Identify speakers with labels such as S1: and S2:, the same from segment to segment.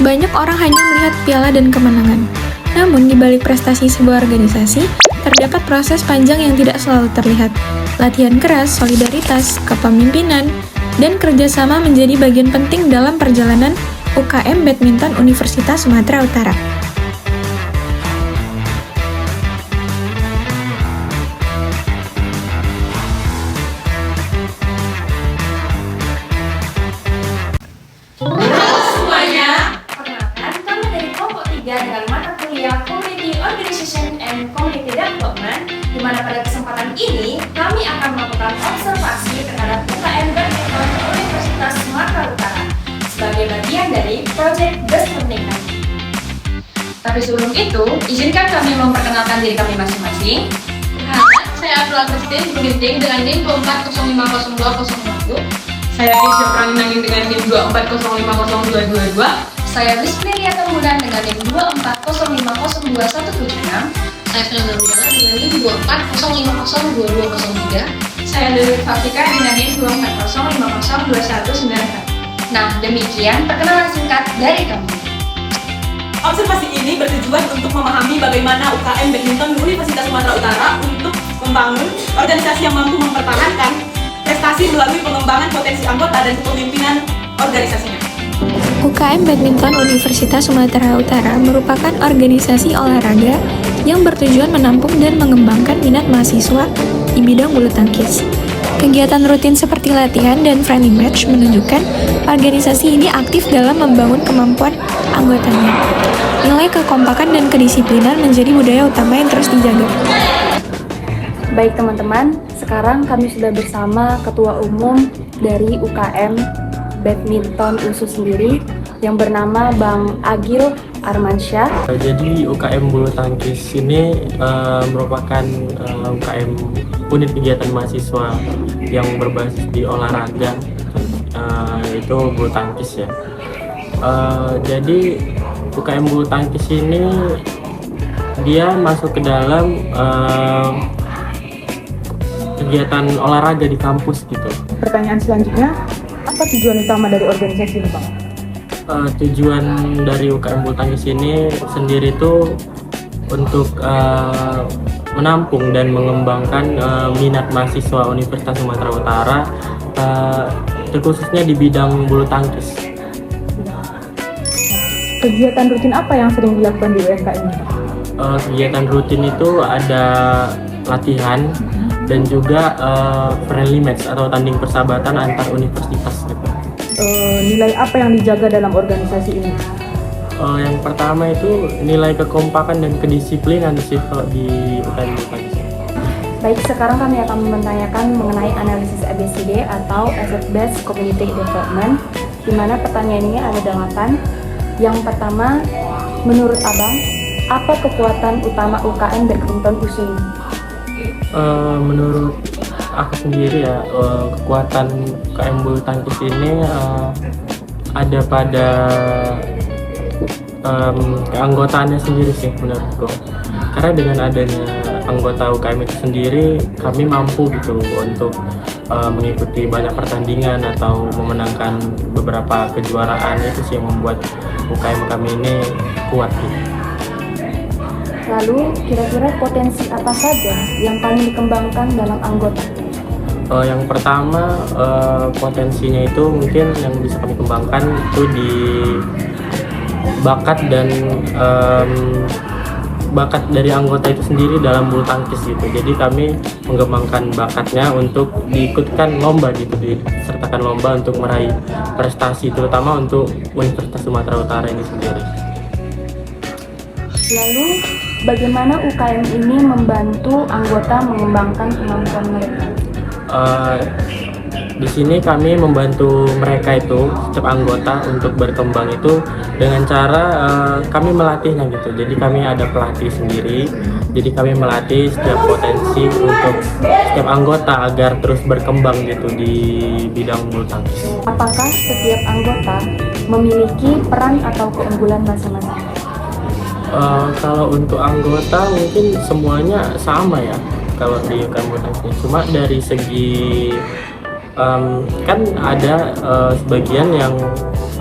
S1: Banyak orang hanya melihat piala dan kemenangan. Namun, di balik prestasi sebuah organisasi, terdapat proses panjang yang tidak selalu terlihat. Latihan keras, solidaritas, kepemimpinan, dan kerjasama menjadi bagian penting dalam perjalanan UKM Badminton Universitas Sumatera Utara.
S2: Halo semuanya, perkenalkan kami dari kelompok 3 dengan mata kuliah Community Organization and Community Development, di mana pada kesempatan ini kami akan melakukan observasi terhadap UKM Badminton Universitas Sumatera Utara sebagai bagian dari Project Best Learning. Tapi sebelum itu, izinkan kami memperkenalkan diri kami masing-masing.
S3: Saya Abdullah Christine Gunting dengan NIM 24050201.
S4: Saya Kisha Pranginangin dengan NIM 24050222.
S2: Saya Wismiria Tembunan dengan NIM 24050216.
S3: Saya Fernanda Rujala dengan NIM 2405022203.
S2: Saya Dewi Fafika dengan NIM 2405022194. Nah, demikian perkenalan singkat dari kami.
S4: Observasi ini bertujuan untuk memahami bagaimana UKM Badminton Universitas Sumatera Utara untuk membangun organisasi yang mampu mempertahankan prestasi melalui pengembangan potensi anggota dan kepemimpinan organisasinya.
S1: UKM Badminton Universitas Sumatera Utara merupakan organisasi olahraga yang bertujuan menampung dan mengembangkan minat mahasiswa di bidang bulu tangkis. Kegiatan rutin seperti latihan dan friendly match menunjukkan organisasi ini aktif dalam membangun kemampuan anggotanya. Nilai kekompakan dan kedisiplinan menjadi budaya utama yang terus dijaga.
S5: Baik teman-teman, sekarang kami sudah bersama Ketua Umum dari UKM Badminton USU sendiri yang bernama Bang Agil Armansyah.
S6: Jadi UKM bulu tangkis ini merupakan UKM unit kegiatan mahasiswa yang berbasis di olahraga, yaitu bulu tangkis ya. Jadi UKM bulu tangkis ini dia masuk ke dalam kegiatan olahraga di kampus gitu.
S7: Pertanyaan selanjutnya, apa tujuan utama dari organisasi ini, Bang?
S6: Tujuan dari UKM bulu tangkis ini sendiri itu untuk menampung dan mengembangkan minat mahasiswa Universitas Sumatera Utara, terkhususnya di bidang bulu tangkis.
S7: Kegiatan rutin apa yang sering dilakukan di UMK ini?
S6: Kegiatan rutin itu ada latihan dan juga friendly match atau tanding persahabatan antar universitas gitu.
S7: Nilai apa yang dijaga dalam organisasi ini?
S6: Yang pertama itu nilai kekompakan dan kedisiplinan sih kalau di UKM bulu tangkis.
S5: Baik, sekarang kami akan menanyakan mengenai analisis ABCD atau Asset Based Community Development, di mana pertanyaannya ada 8. Yang pertama, menurut Abang, apa kekuatan utama UKM Badminton USU ini?
S6: Menurut aku sendiri ya, kekuatan UKM bulu tangkis ini ada pada keanggotaannya sendiri sih menurutku. Karena dengan adanya anggota UKM itu sendiri, kami mampu gitu untuk mengikuti banyak pertandingan atau memenangkan beberapa kejuaraan. Itu sih yang membuat UKM kami ini kuat gitu.
S5: Lalu, kira-kira potensi apa saja yang paling dikembangkan dalam anggota?
S6: Yang pertama, potensinya itu mungkin yang bisa kami kembangkan itu di bakat dan bakat dari anggota itu sendiri dalam bulu tangkis gitu. Jadi kami mengembangkan bakatnya untuk diikutkan lomba gitu, disertakan lomba untuk meraih prestasi, terutama untuk Universitas Sumatera Utara ini sendiri.
S5: Lalu, bagaimana UKM ini membantu anggota mengembangkan kemampuan mereka?
S6: Di sini kami membantu mereka itu, setiap anggota untuk berkembang itu dengan cara kami melatihnya gitu. Jadi kami ada pelatih sendiri. Jadi kami melatih setiap potensi untuk setiap anggota agar terus berkembang gitu di bidang bulu tangkis.
S5: Apakah setiap anggota memiliki peran atau keunggulan masing-masing?
S6: Kalau untuk anggota mungkin semuanya sama ya kalau di UKM bulu tangkis. Cuma dari segi kan ada sebagian yang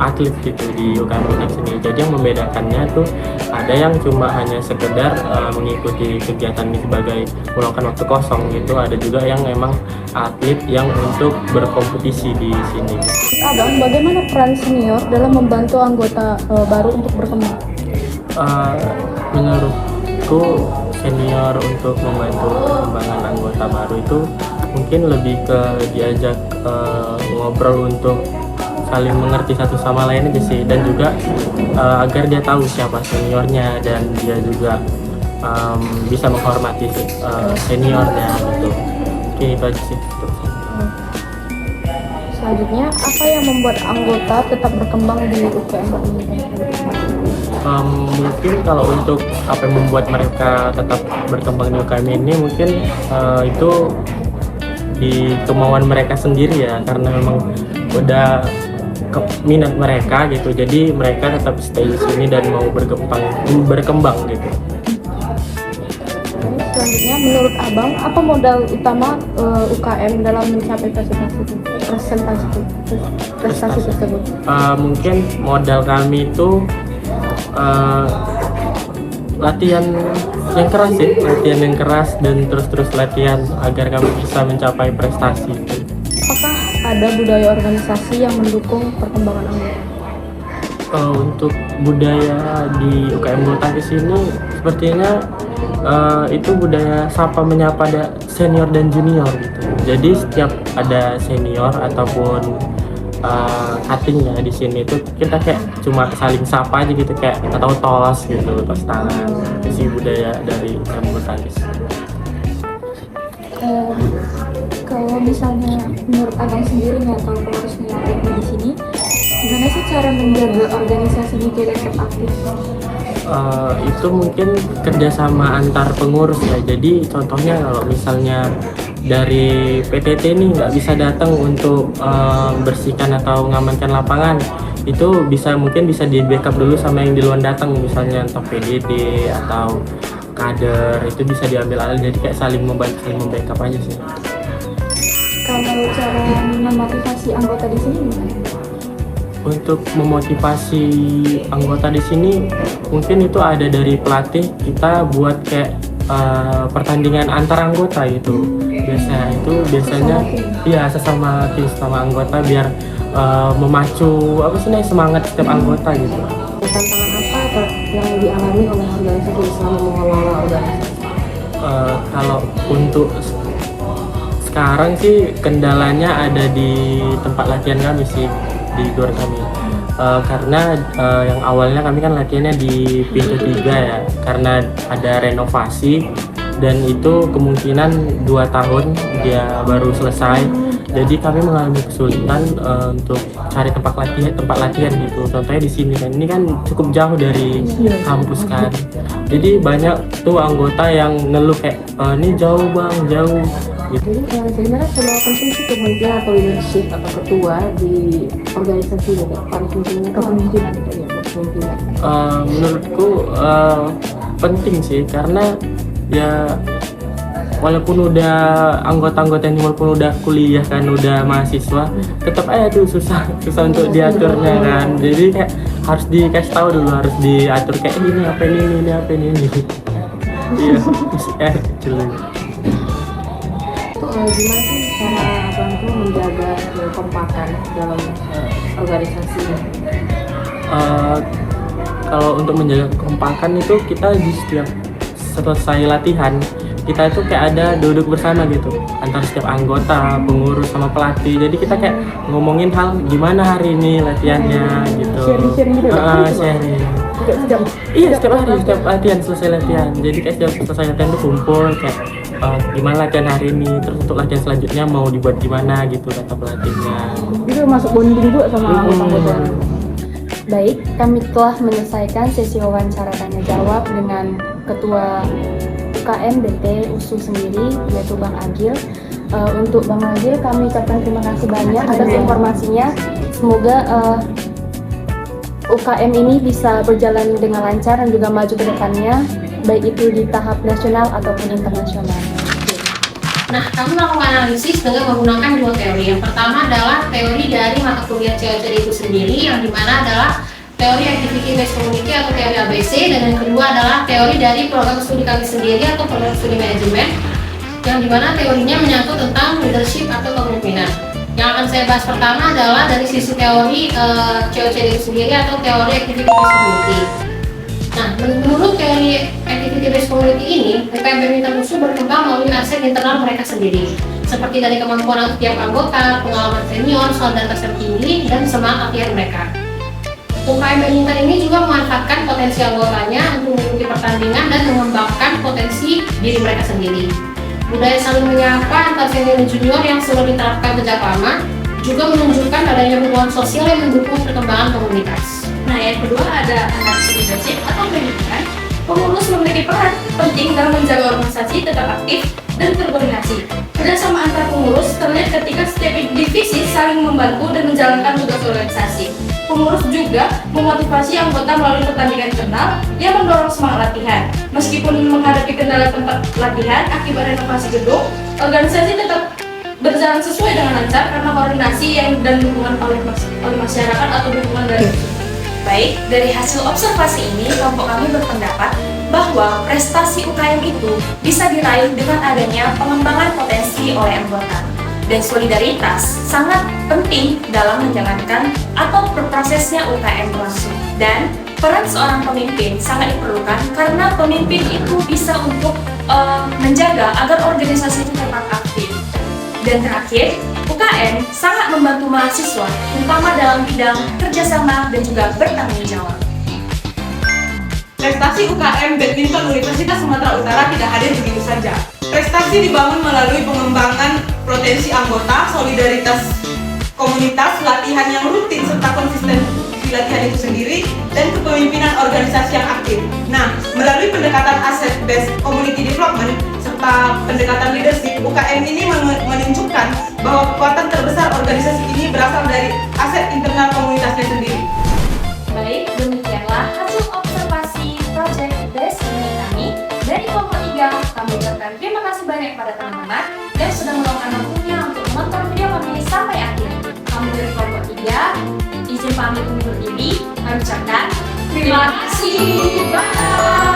S6: atlet gitu di UKM Butak sini. Jadi yang membedakannya tuh ada yang cuma hanya sekedar mengikuti kegiatan ini sebagai meluangkan waktu kosong gitu, ada juga yang memang atlet yang untuk berkompetisi di sini.
S7: Abang, bagaimana peran senior dalam membantu anggota baru untuk berkembang?
S6: Menurutku senior untuk membantu perkembangan anggota baru itu mungkin lebih ke diajak ngobrol untuk saling mengerti satu sama lain aja sih, dan juga agar dia tahu siapa seniornya dan dia juga bisa menghormati seniornya gitu. Mungkin itu aja sih.
S7: Selanjutnya, apa yang membuat anggota tetap berkembang di UKM ini?
S6: Mungkin kalau untuk apa yang membuat mereka tetap berkembang di UKM ini mungkin itu di kemauan mereka sendiri ya, karena memang udah minat mereka gitu, jadi mereka tetap stay di sini dan mau berkembang gitu.
S7: Selanjutnya, menurut Abang, apa modal utama UKM dalam mencapai prestasi tersebut?
S6: Mungkin modal kami itu latihan yang keras sih, latihan yang keras dan terus latihan agar kami bisa mencapai prestasi.
S7: Apakah ada budaya organisasi yang mendukung perkembangan anggota?
S6: Untuk budaya di UKM Bulu Tangkis ini sepertinya itu budaya sapa menyapa senior dan junior gitu. Jadi setiap ada senior ataupun cuttingnya di sini itu kita kayak cuma saling sapa aja gitu, kayak atau tos gitu, tos tangan. Isi budaya dari UKM Bulu Tangkis.
S1: Kalau misalnya menurut Abang sendiri atau pengurusnya di sini, gimana sih cara menjaga organisasi ini tetap aktif?
S6: Itu mungkin kerjasama antar pengurus ya. Jadi contohnya kalau misalnya dari PTT nih nggak bisa datang untuk bersihkan atau mengamankan lapangan, itu mungkin bisa di backup dulu sama yang duluan datang, misalnya entah PDD atau kader, itu bisa diambil alih. Jadi kayak saling membantu, saling membackup aja sih.
S1: Kalau cara memotivasi anggota di sini gimana?
S6: Untuk memotivasi anggota di sini mungkin itu ada dari pelatih kita buat kayak pertandingan antar anggota gitu. Biasanya iya sesama tim, sama anggota biar memacu semangat setiap anggota gitu.
S7: Tantangan apa yang dialami oleh organisasi selama mengelola organisasi?
S6: Kalau untuk sekarang sih kendalanya ada di tempat latihan kami sih, di GOR kami. Karena yang awalnya kami kan latihannya di pintu 3 ya, karena ada renovasi dan itu kemungkinan 2 tahun dia baru selesai. Jadi kami mengalami kesulitan untuk cari tempat latihan gitu. Contohnya di sini kan, ini kan cukup jauh dari kampus kan. Jadi banyak tuh anggota yang ngeluh kayak ini jauh bang, jauh gitu.
S7: Jadi sebenarnya seberapa penting sih kepemimpinan atau leadership atau ketua di organisasi gitu? Kepemimpinan gitu ya, kepemimpinan.
S6: Menurutku penting sih, karena ya walaupun udah anggota-anggota ini walaupun udah kuliah kan, udah mahasiswa, tetap aja tuh susah untuk diaturnya kan. Jadi kayak harus dikasih tahu dulu, harus diatur kayak ini apa ini. Iya, kayak kecil.
S7: Gimana sih cara Abang tuh menjaga kekompakan dalam organisasi ini?
S6: Kalau untuk menjaga kekompakan itu kita di setiap selesai latihan kita itu kayak ada duduk bersama gitu antara setiap anggota, pengurus sama pelatih. Jadi kita kayak ngomongin hal gimana hari ini latihannya gitu.
S7: Sharing gitu.
S6: Sharing. Setiap hari, setiap latihan selesai latihan. Jadi kayak setiap selesai latihan tuh kumpul kayak gimana latihan hari ini, terus untuk latihan selanjutnya mau dibuat gimana gitu kata pelatihnya.
S7: Itu masuk bonding juga sama anggota-anggota.
S5: Baik, kami telah menyelesaikan sesi wawancara tanya jawab dengan Ketua UKM BT USU sendiri, yaitu Bang Agil. Untuk Bang Agil, kami ucapkan terima kasih banyak atas informasinya. Semoga UKM ini bisa berjalan dengan lancar dan juga maju ke depannya, baik itu di tahap nasional ataupun internasional.
S3: Nah, kami melakukan analisis dengan menggunakan dua teori. Yang pertama adalah teori dari mata kuliah COCD itu sendiri, yang dimana adalah teori Activity Based Community atau teori ABC, dan yang kedua adalah teori dari program studi kami sendiri atau program studi manajemen, yang dimana teorinya menyangkut tentang leadership atau kepemimpinan. Yang akan saya bahas pertama adalah dari sisi teori COCD itu sendiri atau teori Activity Based Community. Nah, menurut teori Activity Based Community ini, UKM Badminton USU berkembang melalui aset internal mereka sendiri, seperti dari kemampuan setiap anggota, pengalaman senior, solidaritas yang tinggi, dan semangat latihan mereka. UKM Badminton ini juga memanfaatkan potensi anggotanya untuk mengikuti pertandingan dan mengembangkan potensi diri mereka sendiri. Budaya saling menyapa antar senior dan junior yang sudah diterapkan sejak lama juga menunjukkan adanya hubungan sosial yang mendukung perkembangan komunitas.
S2: Nah, yang kedua ada analisis leadership atau pendidikan. Pengurus memiliki peran penting dalam menjaga organisasi tetap aktif dan berkoordinasi. Kerjasama antar pengurus terlihat ketika setiap divisi saling membantu dan menjalankan tugas organisasi. Pengurus juga memotivasi anggota melalui pertandingan internal yang mendorong semangat latihan. Meskipun menghadapi kendala tempat latihan akibat renovasi gedung, organisasi tetap berjalan sesuai dengan lancar karena koordinasi dan dukungan oleh masyarakat atau dukungan dari.
S8: Baik, dari hasil observasi ini, kelompok kami berpendapat bahwa prestasi UKM itu bisa diraih dengan adanya pengembangan potensi oleh anggota. Dan solidaritas sangat penting dalam menjalankan atau prosesnya UKM berlangsung. Dan peran seorang pemimpin sangat diperlukan karena pemimpin itu bisa untuk menjaga agar organisasi itu tetap aktif. Dan terakhir, UKM sangat membantu mahasiswa, terutama dalam bidang kerjasama dan juga bertanggung jawab.
S4: Prestasi UKM Badminton Universitas Sumatera Utara tidak hadir begitu saja. Prestasi dibangun melalui pengembangan potensi anggota, solidaritas komunitas, latihan yang rutin serta konsistensi latihan itu sendiri, dan kepemimpinan organisasi yang aktif. Nah, melalui pendekatan asset based community development serta pendekatan leadership, UKM ini menunjukkan bahwa kekuatan terbesar organisasi ini berasal dari aset internal komunitasnya sendiri.
S2: Baik, demikianlah hasil observasi project based kami dari kelompok 3. Kami ucapkan terima kasih banyak pada teman-teman yang sudah meluangkan waktunya untuk menonton video kami sampai akhir. Kami dari kelompok 3 izin pamit undur diri. Kami ucapkan terima kasih. Bye.